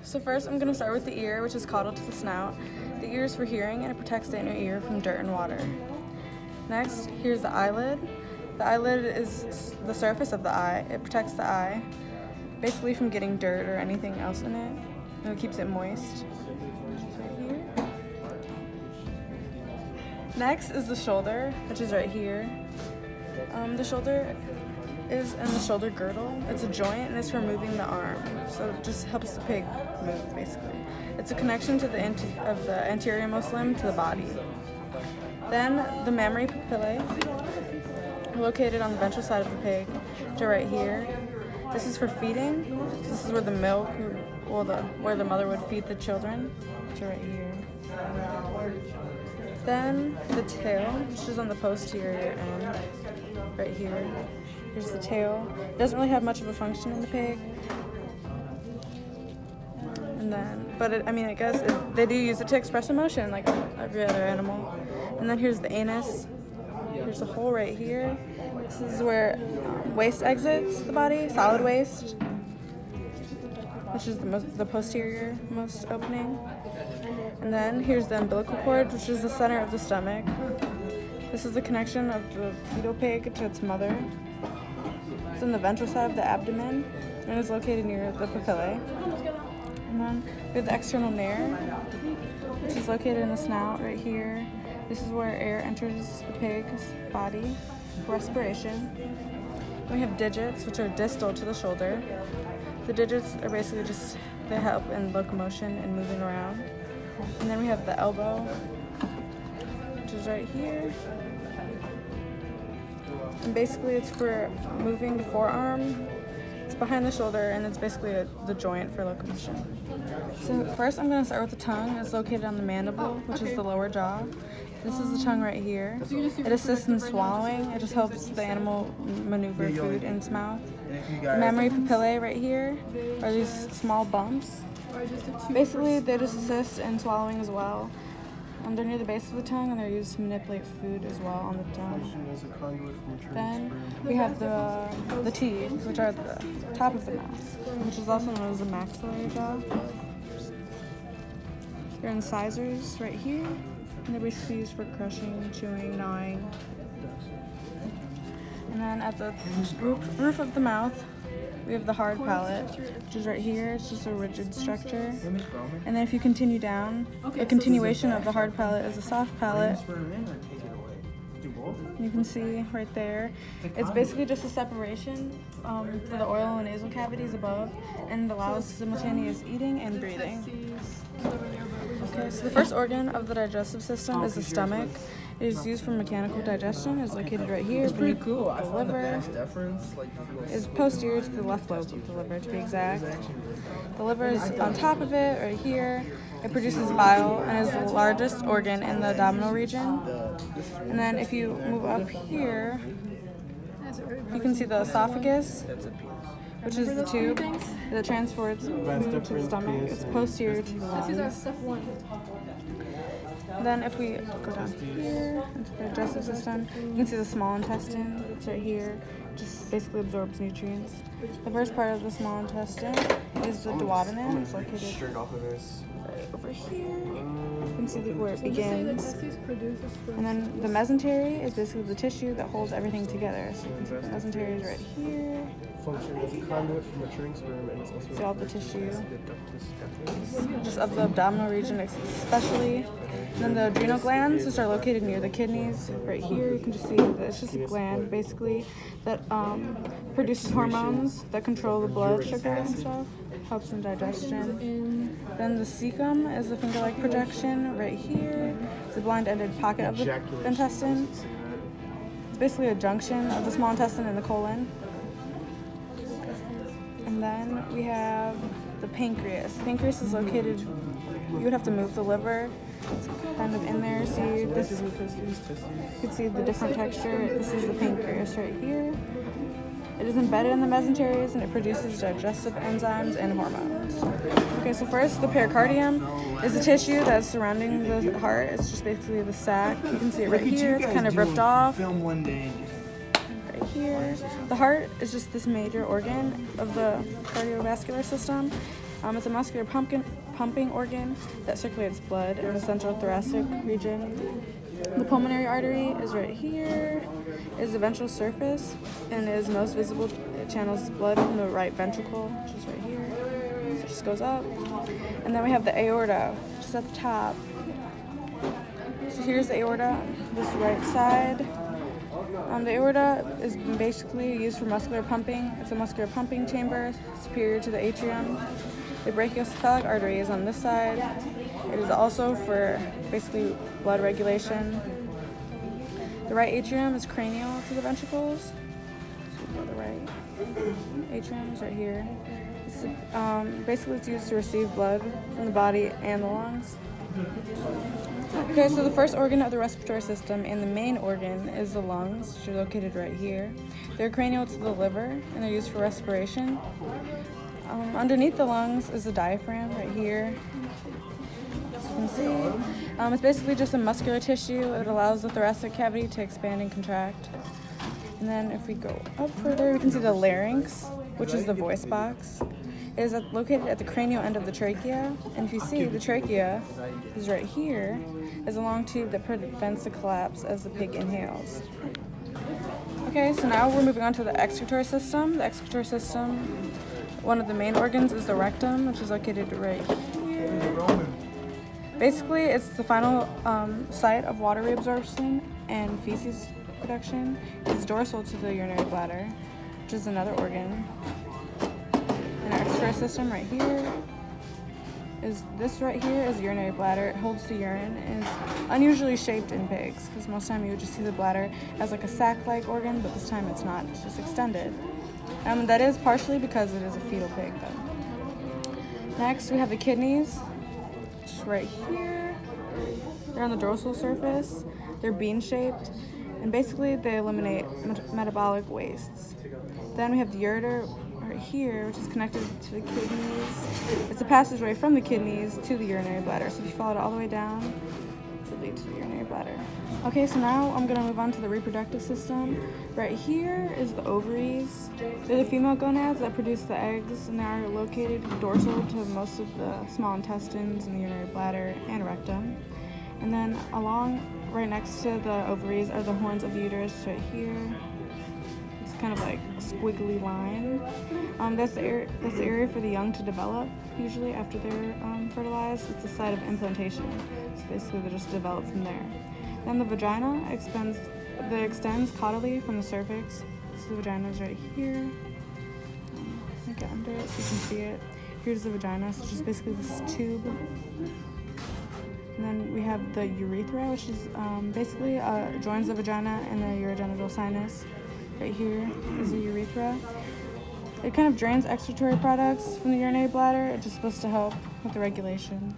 So first I'm going to start with the ear, which is caudal to the snout. The ear is for hearing and it protects the inner ear from dirt and water. Next, here's the eyelid. The eyelid is the surface of the eye. It protects the eye, basically from getting dirt or anything else in it, and it keeps it moist. Right here. Next is the shoulder, which is right here. The shoulder is in the shoulder girdle. It's a joint and it's for moving the arm, so it just helps the pig move, basically. It's a connection to the anterior-most limb to the body. Then the mammary papillae, located on the ventral side of the pig, which are right here. This is for feeding. This is where the milk, where the mother would feed the children, which are right here. Then the tail, which is on the posterior end, right here. Here's the tail. It doesn't really have much of a function in the pig. And then, I guess they do use it to express emotion like every other animal. And then here's the anus. Here's a hole right here. This is where waste exits the body, solid waste, which is the posterior most opening. And then here's the umbilical cord, which is the center of the stomach. This is the connection of the fetal pig to its mother. It's in the ventral side of the abdomen and is located near the papillae. And then we have the external nares, which is located in the snout right here. This is where air enters the pig's body for respiration. We have digits, which are distal to the shoulder. The digits are basically they help in locomotion and moving around. And then we have the elbow, which is right here. And basically it's for moving the forearm. It's behind the shoulder and it's basically the joint for locomotion. So first I'm going to start with the tongue. It's located on the mandible, which is the lower jaw. This is the tongue right here. It assists in swallowing. It just helps the animal maneuver food in its mouth. The mammary papillae right here are these small bumps. Basically, they just assist in swallowing as well. They're near the base of the tongue and they're used to manipulate food as well on the tongue. Then we have the teeth, which are at the top of the mouth, which is also known as the maxillary jaw. Your incisors right here. And they're basically used for crushing, chewing, gnawing. And then at the roof of the mouth, we have the hard palate, which is right here. It's just a rigid structure. And then if you continue down, a continuation of the hard palate is a soft palate. You can see right there. It's basically just a separation for the oral and nasal cavities above, and allows simultaneous eating and breathing. Okay, so the first organ of the digestive system is the stomach. It is used for mechanical digestion. It's located right here. It's pretty cool. The liver is posterior to the left lobe of the liver, to be exact. The liver is on top of it, right here. It produces bile and is the largest organ in the abdominal region. And then if you move up here, you can see the esophagus, which is the tube that transports food to the stomach. It's posterior to the lungs. Then if we go down here into the digestive system, you can see the small intestine. It's right here. It just basically absorbs nutrients. The first part of the small intestine is the duodenum. It's located right over here. You can see where it begins. And then the mesentery is basically the tissue that holds everything together. So you can see the mesentery is right here. Function as a conduit for maturing sperm, and it's also See all the tissue, just of the abdominal region especially. And then the adrenal glands, which are located near the kidneys, right here. You can just see that it's just a gland basically that produces hormones that control the blood sugar and stuff, helps in digestion. Then the cecum is the finger-like projection right here. It's a blind-ended pocket of the intestine. It's basically a junction of the small intestine and the colon. And then we have the pancreas. Pancreas is located, you would have to move the liver. It's kind of in there. See this, you can see the different texture. This is the pancreas right here. It is embedded in the mesenteries and it produces digestive enzymes and hormones. Okay, so first the pericardium is the tissue that's surrounding the heart. It's just basically the sac. You can see it right here. It's kind of ripped off. Right here. The heart is just this major organ of the cardiovascular system. It's a muscular pumping organ that circulates blood in the central thoracic region. The pulmonary artery is right here, is the ventral surface, and is most visible. It channels blood from the right ventricle, which is right here. So it just goes up. And then we have the aorta, which is at the top. So here's the aorta, this right side. The aorta is basically used for muscular pumping. It's a muscular pumping chamber superior to the atrium. The brachiocephalic artery is on this side. It is also for basically blood regulation. The right atrium is cranial to the ventricles. So the right atrium is right here. Basically, it's used to receive blood from the body and the lungs. Okay, so the first organ of the respiratory system and the main organ is the lungs, which are located right here. They're cranial to the liver, and they're used for respiration. Underneath the lungs is the diaphragm right here. As you can see, it's basically just a muscular tissue. It allows the thoracic cavity to expand and contract. And then if we go up further, we can see the larynx, which is the voice box. It is located at the cranial end of the trachea, and if you see, the trachea is right here, is a long tube that prevents the collapse as the pig inhales. Okay, so now we're moving on to the excretory system. The excretory system, one of the main organs is the rectum, which is located right here. Basically, it's the final site of water reabsorption and feces production. It's dorsal to the urinary bladder, which is another organ. And our excretory system right here is this right here is the urinary bladder. It holds the urine and is unusually shaped in pigs because most of the time you would just see the bladder as like a sac-like organ, but this time it's not. It's just extended. That is partially because it is a fetal pig, though. Next, we have the kidneys, which is right here. They're on the dorsal surface. They're bean-shaped, and basically they eliminate metabolic wastes. Then we have the ureter right here, which is connected to the kidneys. It's a passageway from the kidneys to the urinary bladder. So if you follow it all the way down, it will lead to the urinary bladder. Okay, so now I'm going to move on to the reproductive system. Right here is the ovaries. They're the female gonads that produce the eggs, and they are located dorsal to most of the small intestines and the urinary bladder and rectum. And then along right next to the ovaries are the horns of the uterus right here. It's kind of like a squiggly line. That's the area for the young to develop, usually after they're fertilized. It's the site of implantation. So basically they just develop from there. Then the vagina extends caudally from the cervix. So the vagina is right here. Let me get under it so you can see it. Here's the vagina, so it's just basically this tube. And then we have the urethra, which is basically joins the vagina and the urogenital sinus. Right here is the urethra. It kind of drains excretory products from the urinary bladder. It's just supposed to help with the regulation.